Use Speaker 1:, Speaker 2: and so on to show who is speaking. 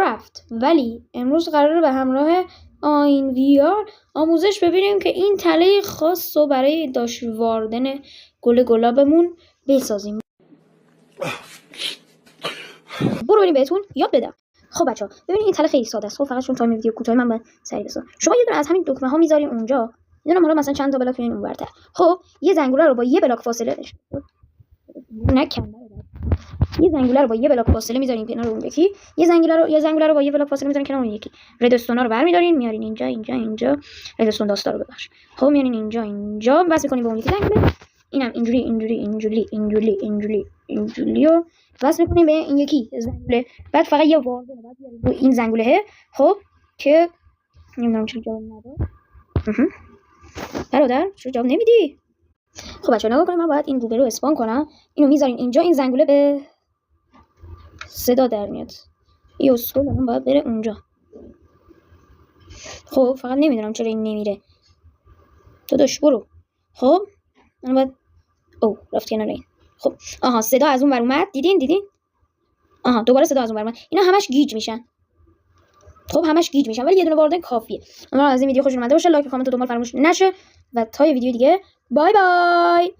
Speaker 1: کرافت. ولی امروز قراره به همراه آین ویار آموزش ببینیم که این تله خاص رو برای داش واردن گل گلابمون بسازیم. برو بریم بهتون یاد بدم. خب بچه‌ها ببینید این تله خیلی ساده است. خب فقط چون تایم ویدیو کوتاه من باید سریع بسازم. شما یه دونه از همین دکمه ها میذارین اونجا. میدونم حالا مثلا چند تا بلاک میارین اونورتر. خب یه زنگوله رو با یه بلاک فاصله یه زنگوله رو با یه بلاک فاصله میذارین کنار اون یکی. یه زنگوله رو با یه بلاک فاصله میذارین کنار اون یکی. ردستونا رو برمی‌دارین میارین اینجا ردستون داستا رو ببخش. خب میارین اینجا وصل می‌کنین به اون یکی زنگوله. اینم اینجوری رو وصل می‌کنین به این یکی زنگوله. بعد فقط یه واردن بعد رو این زنگوله. خب که نمیدونم چرا جواب نداد. برادر چرا جواب نمیدی؟ خب بچه‌ها نگاه کنید، من باید این گوگل رو اسپان کنم. اینو میذارین اینجا، این زنگوله به صدا در میاد. این اسکول الان باید بره اونجا. خب فقط نمیدونم چرا این نمیره. داداش برو. خب من باید رفت کنار این. خب آها صدا از اون ور اومد. دیدین؟ آها دوباره صدا از اون ور اومد. اینا همش گیج میشن. خب همش گیج میشن ولی یه دونه واردن کافیه. امیدوارم از این ویدیو خوشتون اومده باشه. لایک و کامنت و دنبال فراموش نشه و تا یه ویدیو دیگه بای بای.